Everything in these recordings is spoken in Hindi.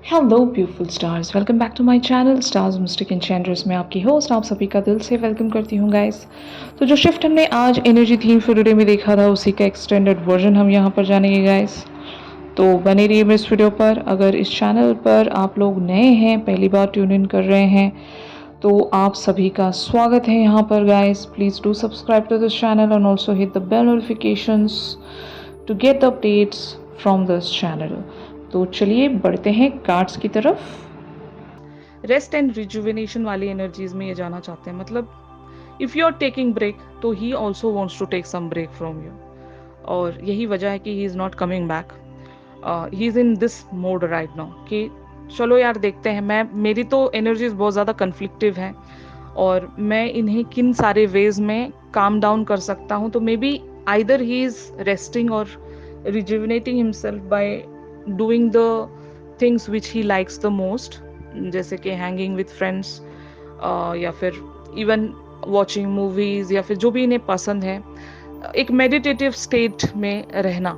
Hello beautiful stars, welcome back to my channel stars mystic enchantress में आपकी होस्ट आप सभी का दिल से वेलकम करती हूँ गाइस। तो जो शिफ्ट हमने आज एनर्जी थीम फॉर टुडे में देखा था उसी का एक्सटेंडेड वर्जन हम यहाँ पर जानेंगे गाइस। तो बने रहिए मेरे इस वीडियो पर। अगर इस चैनल पर आप लोग नए हैं, पहली बार ट्यून इन कर रहे हैं, तो आप सभी का स्वागत है यहाँ पर guys. Please do subscribe to this channel and also hit the bell notifications to get the updates from this channel. तो चलिए बढ़ते हैं कार्ड्स की तरफ। रेस्ट एंड रिजुविनेशन वाली एनर्जीज में ये जाना चाहते हैं, मतलब if you are taking break तो he also wants to take some break from you, और यही वजह है कि he is not coming back. He is in this mode right now कि चलो यार देखते हैं। मेरी तो एनर्जीज बहुत ज़्यादा कन्फ्लिक्टिव हैं और मैं इन्हें किन सारे वेज में काम डाउन कर सकता हूँ। तो may be either he is resting और rejuvenating himself by doing the things which he likes the most, जैसे कि हैंगिंग विथ फ्रेंड्स या फिर इवन वॉचिंग मूवीज या फिर जो भी इन्हें पसंद है, एक मेडिटेटिव स्टेट में रहना।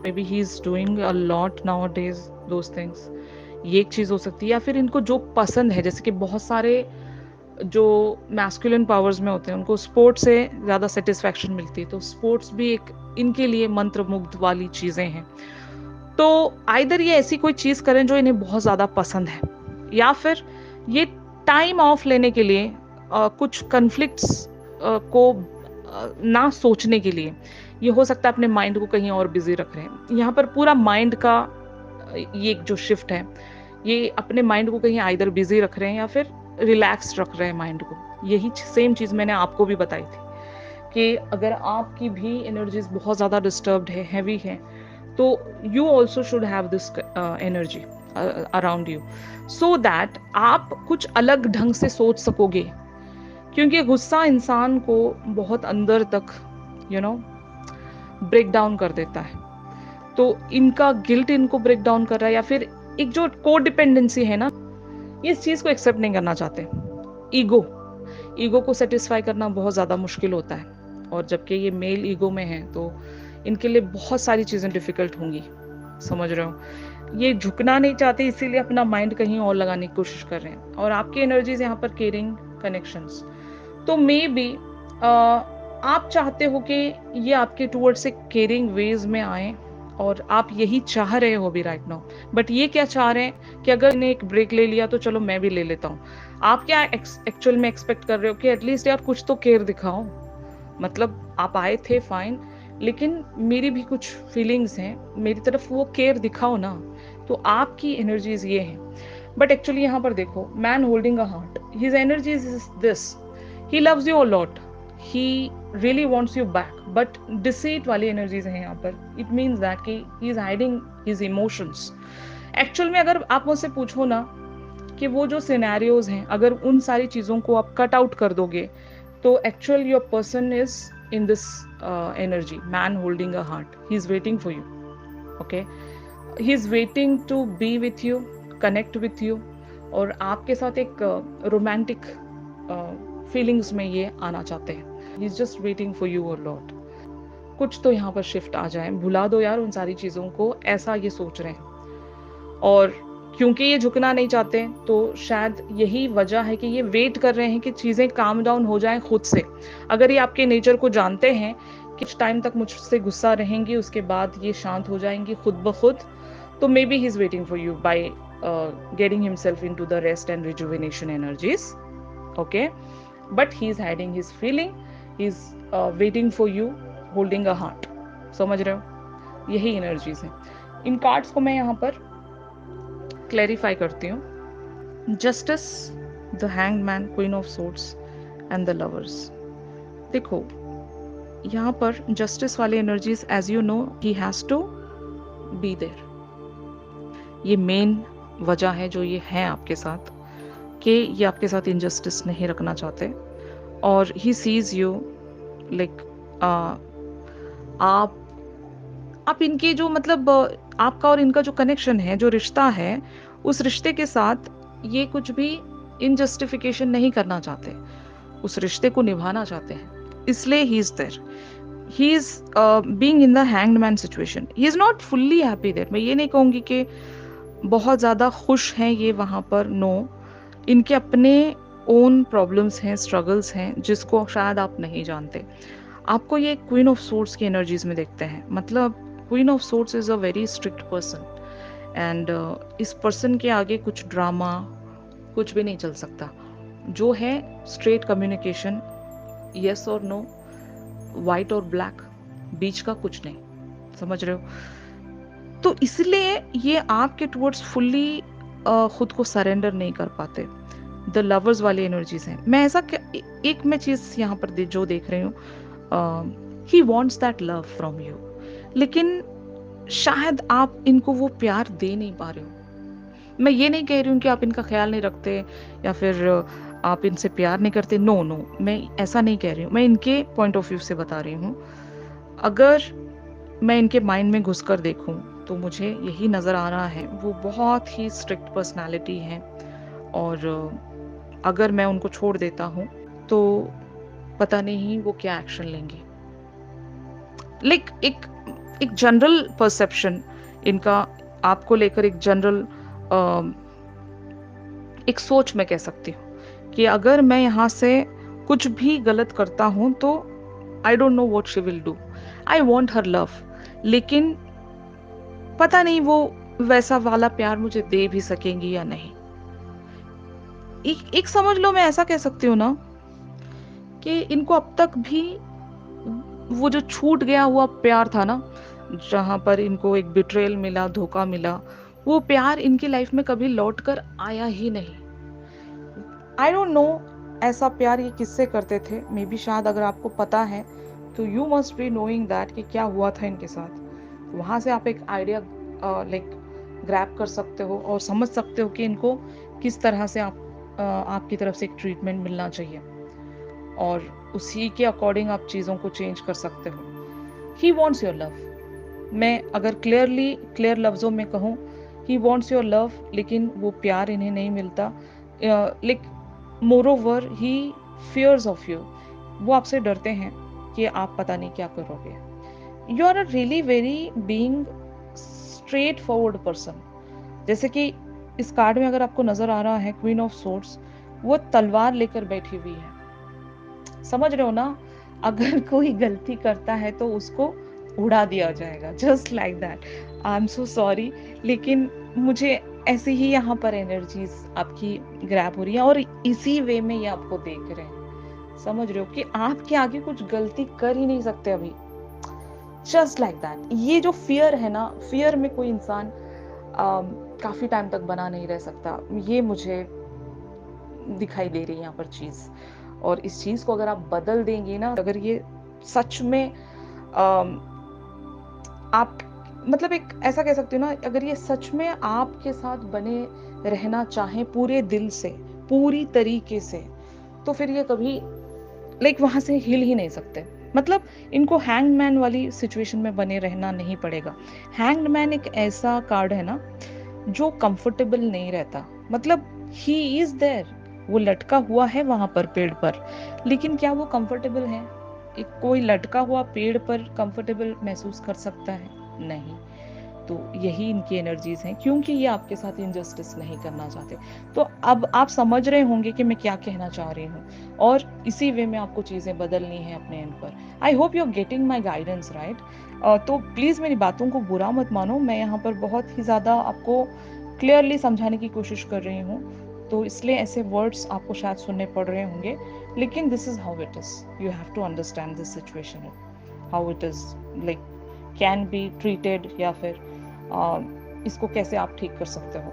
May be he is doing a lot now days those things. ये एक चीज़ हो सकती है। या फिर इनको जो पसंद है, जैसे कि बहुत सारे जो मैस्कुलिन पावर्स में होते हैं उनको स्पोर्ट्स से ज़्यादा सेटिस्फैक्शन मिलती है, तो स्पोर्ट्स भी एक इनके लिए मंत्र मुग्ध वाली चीज़ें हैं। तो आइदर ये ऐसी कोई चीज़ करें जो इन्हें बहुत ज़्यादा पसंद है, या फिर ये टाइम ऑफ लेने के लिए कुछ कन्फ्लिक्ट्स को ना सोचने के लिए ये हो सकता है अपने माइंड को कहीं और बिजी रख रहे हैं। यहाँ पर पूरा माइंड का ये जो शिफ्ट है, ये अपने माइंड को कहीं आइदर बिजी रख रहे हैं या फिर रिलैक्स रख रहे हैं माइंड को। यही सेम चीज़ मैंने आपको भी बताई थी कि अगर आपकी भी एनर्जीज बहुत ज़्यादा डिस्टर्ब्ड है, हैवी है, तो you also should have this energy around you, so that आप कुछ अलग ढंग से सोच सकोगे। क्योंकि गुस्सा इंसान को बहुत अंदर तक ब्रेक डाउन कर देता है। तो इनका गिल्ट इनको ब्रेक डाउन कर रहा है, या फिर एक जो को डिपेंडेंसी है ना, इस चीज़ को एक्सेप्ट नहीं करना चाहते। ईगो को सेटिस्फाई करना बहुत ज़्यादा मुश्किल होता है, और जबकि ये मेल ईगो में है तो इनके लिए बहुत सारी चीज़ें डिफ़िकल्ट होंगी। समझ रहे हो, ये झुकना नहीं चाहते, इसीलिए अपना माइंड कहीं और लगाने की कोशिश कर रहे हैं। और आपकी एनर्जीज यहाँ पर केयरिंग कनेक्शंस, तो मे बी आप चाहते हो कि ये आपके टूवर्ड से केयरिंग वेज में आए, और आप यही चाह रहे हो भी राइट नाउ। बट ये क्या चाह रहे हैं कि अगर इन्हें एक ब्रेक ले लिया तो चलो मैं भी ले लेता हूँ। आप क्या एक्चुअल में एक्सपेक्ट कर रहे हो कि एटलीस्ट यार कुछ तो केयर दिखाओ। मतलब आप आए थे फाइन, लेकिन मेरी भी कुछ फीलिंग्स हैं, मेरी तरफ वो केयर दिखाओ ना। तो आपकी एनर्जीज ये हैं। बट एक्चुअली यहाँ पर देखो, man holding a heart, his energies is this, he loves you a lot, he really wants you back, but deceit वाली एनर्जीज हैं यहाँ पर। इट मीन्स दैट कि he is hiding his emotions. Actual में अगर आप मुझसे पूछो ना कि वो जो सिनेरियोज हैं, अगर उन सारी चीज़ों को आप कट आउट कर दोगे, तो actual your person is in this energy, man holding a heart. He's waiting for you. Okay, he's waiting to be with you, connect with you, और आपके साथ एक रोमांटिक फीलिंग्स में ये आना चाहते हैं। He's just waiting for you a lot. कुछ तो यहाँ पर शिफ्ट आ जाए, भुला दो यार उन सारी चीज़ों को, ऐसा ये सोच रहे हैं। और क्योंकि ये झुकना नहीं चाहते, तो शायद यही वजह है कि ये वेट कर रहे हैं कि चीज़ें काम डाउन हो जाएं खुद से। अगर ये आपके नेचर को जानते हैं कि कुछ टाइम तक मुझसे गुस्सा रहेंगी, उसके बाद ये शांत हो जाएंगी खुद ब खुद, तो may B he is waiting for you by getting himself into the rest and rejuvenation energies. Okay, but he is hiding his feeling, he is waiting for you holding a heart. समझ रहे हो, यही एनर्जीज हैं। इन कार्ड्स को मैं यहाँ पर क्लैरिफाई करती हूँ। Justice, the hanged man, queen of swords and the lovers. देखो यहाँ पर जस्टिस वाली energies, as you know, he has to be there. ये मेन वजह है जो ये है आपके साथ, कि ये आपके साथ इनजस्टिस नहीं रखना चाहते, और ही सीज यू लाइक आप इनके जो मतलब आपका और इनका जो कनेक्शन है, जो रिश्ता है, उस रिश्ते के साथ ये कुछ भी इनजस्टिफिकेशन नहीं करना चाहते, उस रिश्ते को निभाना चाहते हैं। इसलिए he is there, he is being in the hanged man situation. He is not fully happy there. मैं ये नहीं कहूँगी कि बहुत ज़्यादा खुश हैं ये वहाँ पर, नो। इनके अपने ओन प्रॉब्लम्स हैं, स्ट्रगल्स हैं, जिसको शायद आप नहीं जानते। आपको ये क्वीन ऑफ सोर्ड्स की एनर्जीज़ में देखते हैं। मतलब queen of swords is a very strict person and इस पर्सन के आगे कुछ ड्रामा, कुछ भी नहीं चल सकता। जो है स्ट्रेट कम्युनिकेशन, येस और नो, व्हाइट और ब्लैक, बीच का कुछ नहीं। समझ रहे हो? तो इसलिए ये आपके टुवर्ड्स फुल्ली खुद को सरेंडर नहीं कर पाते। द लवर्स वाली एनर्जीज हैं। मैं ऐसा एक मैं चीज यहाँ पर जो देख रही हूँ, he wants that love from you, लेकिन शायद आप इनको वो प्यार दे नहीं पा रहे हो। मैं ये नहीं कह रही हूँ कि आप इनका ख्याल नहीं रखते या फिर आप इनसे प्यार नहीं करते, नो नो, मैं ऐसा नहीं कह रही हूँ। मैं इनके पॉइंट ऑफ व्यू से बता रही हूँ। अगर मैं इनके माइंड में घुसकर देखूं तो मुझे यही नज़र आ रहा है, वो बहुत ही स्ट्रिक्ट पर्सनालिटी है। और अगर मैं उनको छोड़ देता हूँ तो पता नहीं वो क्या एक्शन लेंगे। लाइक एक जनरल परसेप्शन इनका आपको लेकर, एक जनरल एक सोच मैं कह सकती हूँ कि अगर मैं यहाँ से कुछ भी गलत करता हूँ तो I don't know what she will do. I want her love, लेकिन पता नहीं वो वैसा वाला प्यार मुझे दे भी सकेंगी या नहीं। एक समझ लो, मैं ऐसा कह सकती हूँ ना कि इनको अब तक भी वो जो छूट गया हुआ प्यार था ना, जहां पर इनको एक बिट्रेयल मिला, धोखा मिला, वो प्यार इनकी लाइफ में कभी लौट कर आया ही नहीं। आई डोंट नो ऐसा प्यार ये किससे करते थे। मे बी शायद अगर आपको पता है तो you must be knowing that कि क्या हुआ था इनके साथ। वहां से आप एक आइडिया लाइक ग्रैब कर सकते हो और समझ सकते हो कि इनको किस तरह से आपकी तरफ से एक ट्रीटमेंट मिलना चाहिए, और उसी के अकॉर्डिंग आप चीज़ों को चेंज कर सकते हो। He wants your love. मैं अगर क्लियर लफ्ज़ों में कहूँ, ही वॉन्ट्स योर लव, लेकिन वो प्यार इन्हें नहीं मिलता। Like moreover he fears of you. वो आपसे डरते हैं कि आप पता नहीं क्या करोगे। You are a really very being straightforward person. जैसे कि इस कार्ड में अगर आपको नजर आ रहा है क्वीन ऑफ सोर्ड्स, वो तलवार लेकर बैठी हुई है। समझ रहे हो ना? अगर कोई गलती करता है तो उसको उड़ा दिया जाएगा, just like that. I am so sorry, लेकिन मुझे ऐसे ही यहाँ पर एनर्जीज आपकी ग्रैब हो रही है और इसी वे में ये आपको देख रहे हैं। समझ रहे हो कि आपके आगे कुछ गलती कर ही नहीं सकते अभी, जस्ट लाइक दैट। ये जो फियर है ना, फियर में कोई इंसान काफी टाइम तक बना नहीं रह सकता। ये मुझे दिखाई दे रही है यहाँ पर चीज। और इस चीज को अगर आप बदल देंगे ना, अगर ये सच में आप मतलब एक ऐसा कह सकते हो ना, अगर ये सच में आपके साथ बने रहना चाहें पूरे दिल से, पूरी तरीके से, तो फिर ये कभी लाइक वहां से हिल ही नहीं सकते। मतलब इनको हैंगमैन वाली सिचुएशन में बने रहना नहीं पड़ेगा। हैंगमैन एक ऐसा कार्ड है ना जो कंफर्टेबल नहीं रहता। मतलब ही इज देयर, वो लटका हुआ है वहां पर पेड़ पर, लेकिन क्या वो कंफर्टेबल है? एक कोई लटका हुआ पेड़ पर कंफर्टेबल महसूस कर सकता है? नहीं। तो यही इनकी एनर्जीज हैं, क्योंकि ये आपके साथ इनजस्टिस नहीं करना चाहते। तो अब आप समझ रहे होंगे कि मैं क्या कहना चाह रही हूँ, और इसी वे में आपको चीज़ें बदलनी है अपने एंड पर। I hope you are getting my guidance right. तो प्लीज़ मेरी बातों को बुरा मत मानो, मैं यहाँ पर बहुत ही ज़्यादा आपको क्लियरली समझाने की कोशिश कर रही हूँ, तो इसलिए ऐसे वर्ड्स आपको शायद सुनने पड़ रहे होंगे, लेकिन this is how it is. You have to understand this situation, how it is like can be treated, या फिर इसको कैसे आप ठीक कर सकते हो।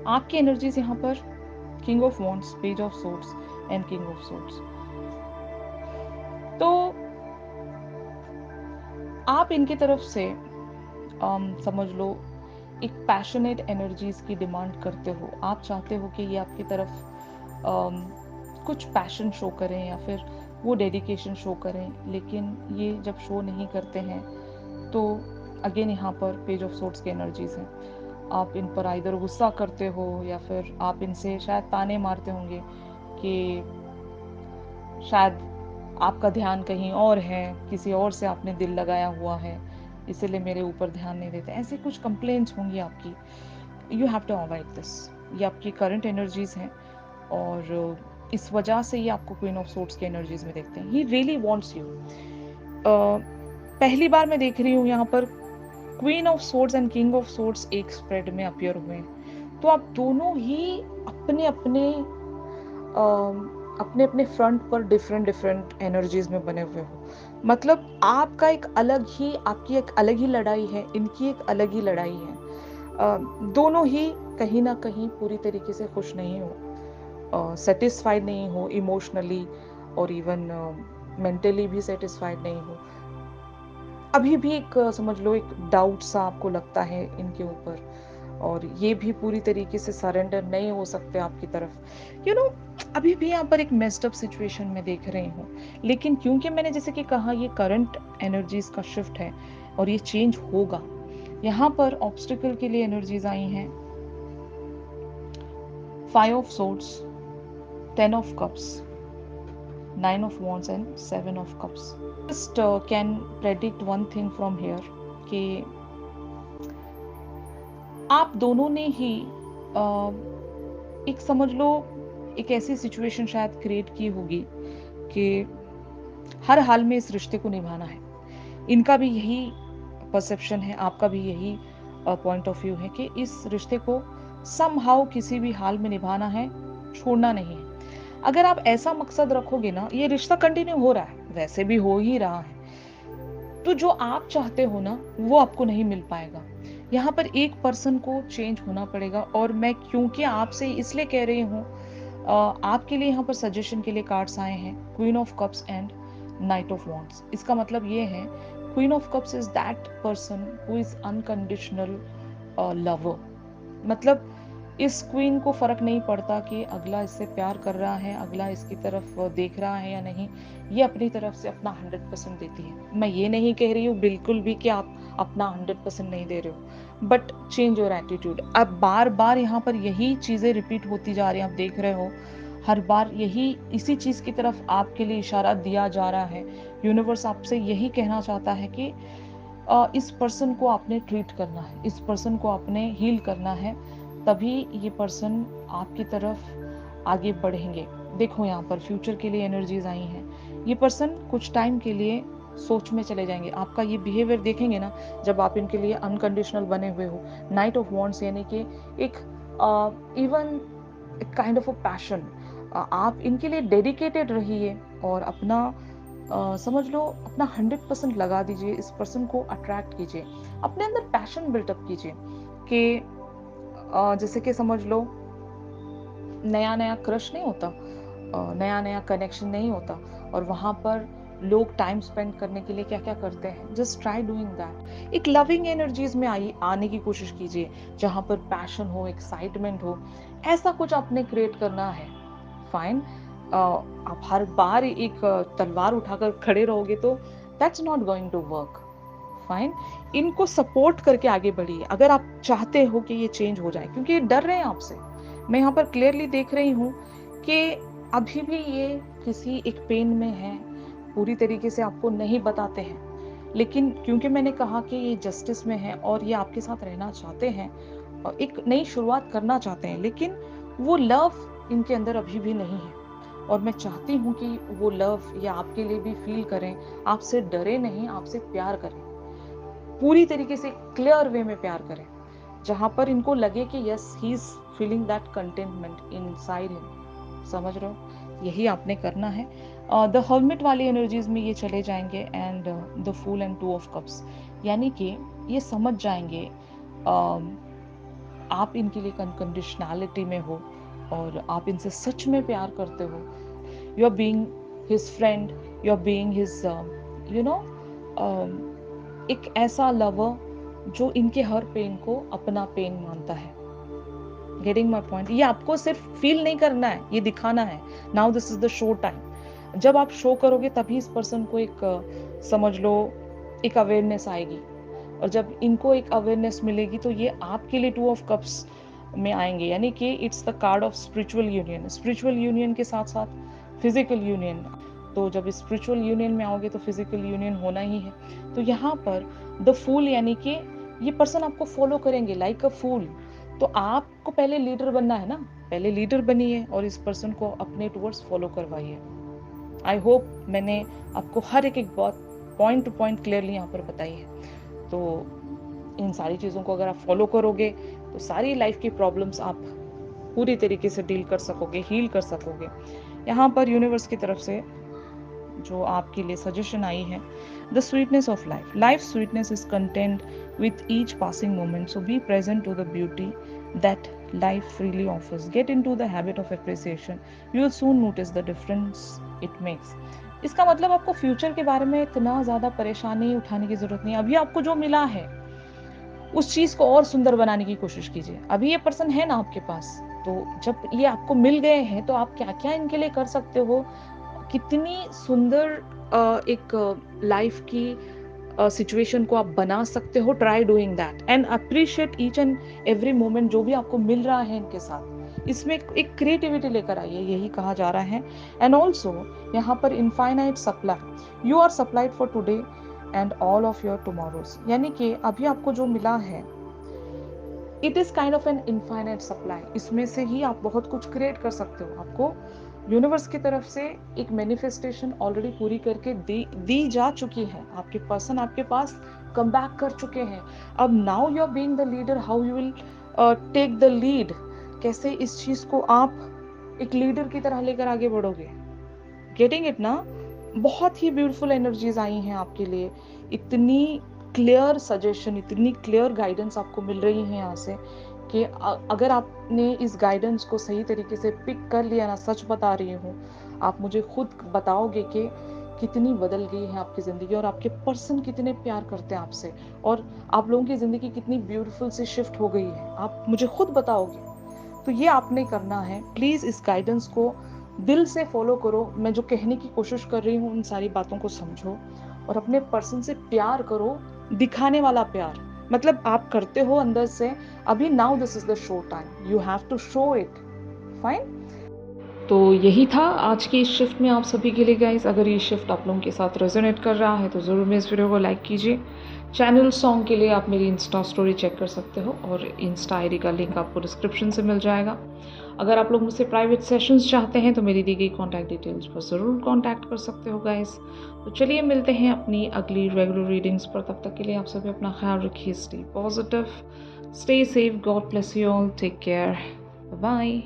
आपकी एनर्जीज यहाँ पर king of wands, page of swords and king of swords. तो आप इनकी तरफ से समझ लो एक पैशनेट एनर्जीज की डिमांड करते हो। आप चाहते हो कि ये आपकी तरफ कुछ पैशन शो करें या फिर वो डेडिकेशन शो करें, लेकिन ये जब शो नहीं करते हैं तो अगेन यहाँ पर पेज ऑफ सोर्ड्स की एनर्जीज हैं। आप इन पर आइदर गुस्सा करते हो या फिर आप इनसे शायद ताने मारते होंगे कि शायद आपका ध्यान कहीं और है, किसी और से आपने दिल लगाया हुआ है, इसीलिए मेरे ऊपर ध्यान नहीं देते, ऐसे कुछ कंप्लेंट्स होंगी आपकी। You have to avoid this. ये आपकी करंट एनर्जीज हैं और इस वजह से ये आपको क्वीन ऑफ सोर्ड्स की एनर्जीज में देखते हैं। He really wants you. पहली बार मैं देख रही हूँ यहाँ पर queen of swords and king of swords एक स्प्रेड में अपीयर हुए हैं। तो आप दोनों ही अपने अपने अपने अपने फ्रंट पर डिफरेंट डिफरेंट एनर्जीज में बने हुए हो। मतलब आपका एक अलग ही, आपकी एक अलग ही लड़ाई है, इनकी एक अलग ही लड़ाई है। दोनों ही कहीं ना कहीं पूरी तरीके से खुश नहीं हो, सेटिस्फाइड नहीं हो इमोशनली और इवन मेंटली भी सेटिस्फाइड नहीं हो। अभी भी एक समझ लो एक डाउट सा आपको लगता है इनके ऊपर, और ये भी पूरी तरीके से सरेंडर नहीं हो सकते आपकी तरफ। यू नो, अभी भी यहाँ पर एक मेस्ड अप सिचुएशन में देख रही हूँ। लेकिन क्योंकि मैंने जैसे कि कहा ये करंट एनर्जीज का शिफ्ट है और ये चेंज होगा। यहाँ पर ऑब्स्टिकल के लिए एनर्जीज आई हैं 5 of swords, 10 of cups, 9 of wands and 7 of cups. Just can predict one thing from here कि आप दोनों ने ही एक समझ लो एक ऐसी सिचुएशन शायद क्रिएट की होगी कि हर हाल में इस रिश्ते को निभाना है। इनका भी यही परसेप्शन है, आपका भी यही पॉइंट ऑफ व्यू है कि इस रिश्ते को समहाउ किसी भी हाल में निभाना है, छोड़ना नहीं है। अगर आप ऐसा मकसद रखोगे ना, ये रिश्ता कंटिन्यू हो रहा है, वैसे भी हो ही रहा है, तो जो आप चाहते हो ना वो आपको नहीं मिल पाएगा। यहाँ पर एक पर्सन को चेंज होना पड़ेगा। और मैं क्योंकि आपसे इसलिए कह रही हूँ, आपके लिए यहाँ पर सजेशन के लिए कार्ड्स आए हैं queen of cups and night of wands. इसका मतलब ये है queen of cups is that person who is unconditional lover. मतलब इस क्वीन को फर्क नहीं पड़ता कि अगला इससे प्यार कर रहा है, अगला इसकी तरफ देख रहा है या नहीं, ये अपनी तरफ से अपना 100% देती है। मैं ये नहीं कह रही हूँ बिल्कुल भी कि आप अपना 100% नहीं दे रहे हो, बट चेंज योर एटीट्यूड। अब बार बार यहाँ पर यही चीजें रिपीट होती जा रही हैं, आप देख रहे हो हर बार यही इसी चीज की तरफ आपके लिए इशारा दिया जा रहा है। यूनिवर्स आपसे यही कहना चाहता है कि इस पर्सन को आपने ट्रीट करना है, इस पर्सन को आपने हील करना है, तभी ये पर्सन आपकी तरफ आगे बढ़ेंगे। देखो यहाँ पर फ्यूचर के लिए एनर्जीज आई हैं। ये पर्सन कुछ टाइम के लिए सोच में चले जाएंगे। आपका ये बिहेवियर देखेंगे ना जब आप इनके लिए अनकंडीशनल बने हुए हो। नाइट ऑफ वॉन्ड्स यानी कि एक even kind of a passion, आप इनके लिए डेडिकेटेड रहिए और अपना समझ लो अपना 100% लगा दीजिए, इस पर्सन को अट्रैक्ट कीजिए, अपने अंदर पैशन बिल्टअप कीजिए कि जैसे कि समझ लो नया नया क्रश नहीं होता, नया नया कनेक्शन नहीं होता, और वहां पर लोग टाइम स्पेंड करने के लिए क्या क्या करते हैं। Just try doing that. एक लविंग एनर्जीज में आने की कोशिश कीजिए जहां पर पैशन हो, एक्साइटमेंट हो। ऐसा कुछ आपने क्रिएट करना है। फाइन, आप हर बार एक तलवार उठाकर खड़े रहोगे तो that's not going to work. Fine, इनको सपोर्ट करके आगे बढ़िए अगर आप चाहते हो कि ये चेंज हो जाए, क्योंकि ये डर रहे हैं आपसे। मैं यहाँ पर क्लियरली देख रही हूँ कि अभी भी ये किसी एक पेन में है, पूरी तरीके से आपको नहीं बताते हैं। लेकिन क्योंकि मैंने कहा कि ये जस्टिस में है और ये आपके साथ रहना चाहते हैं और एक नई शुरुआत करना चाहते हैं, लेकिन वो लव इनके अंदर अभी भी नहीं है। और मैं चाहती हूँ कि वो लव ये आपके लिए भी फील करें, आपसे डरे नहीं, आपसे प्यार करें, पूरी तरीके से क्लियर वे में प्यार करें, जहां पर इनको लगे कि yes he is feeling that contentment inside him. समझ रहे हो, यही आपने करना है। द हर्मिट वाली एनर्जीज में ये चले जाएंगे and the fool and 2 of cups, यानी कि ये समझ जाएंगे आप इनके लिए अनकंडीशनैलिटी में हो और आप इनसे सच में प्यार करते हो। You are being his friend, you are being his you know एक ऐसा लवर जो इनके हर पेन को अपना पेन मानता है। Getting my point? ये आपको सिर्फ फील नहीं करना है, ये दिखाना है। Now this is the show time. जब आप शो करोगे तभी इस पर्सन को एक समझ लो एक अवेयरनेस आएगी, और जब इनको एक अवेयरनेस मिलेगी तो ये आपके लिए 2 ऑफ कप्स में आएंगे, यानी कि it's the card of spiritual union. Spiritual union के साथ साथ फिजिकल यूनियन। तो जब स्पिरिचुअल यूनियन में आओगे तो फिजिकल यूनियन होना ही है। तो यहाँ पर द फूल यानी कि ये पर्सन आपको फॉलो करेंगे लाइक अ फूल। तो आपको पहले लीडर बनना है ना, पहले लीडर बनिए और इस पर्सन को अपने टुवर्ड्स फॉलो करवाइए। आई होप मैंने आपको हर एक बात पॉइंट टू पॉइंट क्लियरली यहाँ पर बताई है। तो इन सारी चीज़ों को अगर आप फॉलो करोगे तो सारी लाइफ की प्रॉब्लम्स आप पूरी तरीके से डील कर सकोगे, हील कर सकोगे। यहाँ पर यूनिवर्स की तरफ से जो आपके लिए सजेशन आई है, the sweetness of life, life sweetness is content with each passing moment, so be present to the beauty that life freely offers. Get into the habit of appreciation. You will soon notice the difference it makes. इसका मतलब आपको फ्यूचर के बारे में इतना ज़्यादा परेशानी उठाने की ज़रूरत नहीं है। अभी आपको जो मिला है उस चीज़ को और सुंदर बनाने की कोशिश कीजिए। अभी ये पर्सन है ना आपके पास, तो जब ये आपको मिल गए हैं तो आप क्या क्या इनके लिए कर सकते हो, कितनी सुंदर एक लाइफ की सिचुएशन को आप बना सकते हो। Try doing that and appreciate each and every moment जो भी आपको मिल रहा है इनके साथ। इसमें एक क्रिएटिविटी लेकर आइए, यही कहा जा रहा है। एंड ऑल्सो यहाँ पर infinite supply, you are supplied for today and all of your tomorrows, यानी कि अभी आपको जो मिला है it is kind of an infinite supply. इसमें से ही आप बहुत कुछ क्रिएट कर सकते हो। आपको यूनिवर्स की तरफ से एक मैनिफेस्टेशन ऑलरेडी पूरी करके दी जा चुकी है। आपके पर्सन आपके पास कम बैक कर चुके हैं। अब now you are being the leader, how you will take the lead, कैसे इस चीज को आप एक लीडर की तरह लेकर आगे बढ़ोगे। गेटिंग इट ना? बहुत ही ब्यूटीफुल एनर्जीज आई हैं आपके लिए, इतनी क्लियर सजेशन, इतनी क्लियर गाइडेंस आपको मिल रही है यहाँ से कि अगर आपने इस गाइडेंस को सही तरीके से पिक कर लिया ना, सच बता रही हूँ, आप मुझे खुद बताओगे कि कितनी बदल गई है आपकी ज़िंदगी और आपके पर्सन कितने प्यार करते हैं आपसे और आप लोगों की ज़िंदगी कितनी ब्यूटीफुल सी शिफ्ट हो गई है, आप मुझे खुद बताओगे। तो ये आपने करना है। प्लीज़ इस गाइडेंस को दिल से फॉलो करो। मैं जो कहने की कोशिश कर रही हूँ उन सारी बातों को समझो और अपने पर्सन से प्यार करो, दिखाने वाला प्यार, मतलब आप करते हो अंदर से। अभी now this is the show time, you have to show it. Fine. तो यही था आज की इस शिफ्ट में आप सभी के लिए गाइस। अगर ये शिफ्ट आप लोगों के साथ रेजोनेट कर रहा है तो ज़रूर मेरे इस वीडियो को लाइक कीजिए। चैनल सॉन्ग के लिए आप मेरी इंस्टा स्टोरी चेक कर सकते हो और इंस्टा आईडी का लिंक आपको डिस्क्रिप्शन से मिल जाएगा। अगर आप लोग मुझसे प्राइवेट सेशंस चाहते हैं तो मेरी दी गई कॉन्टैक्ट डिटेल्स पर ज़रूर कॉन्टैक्ट कर सकते हो गाइस। तो चलिए मिलते हैं अपनी अगली रेगुलर रीडिंग्स पर। तब तक के लिए आप सभी अपना ख्याल रखिए। Stay positive, stay safe, God bless you all, take care, bye bye.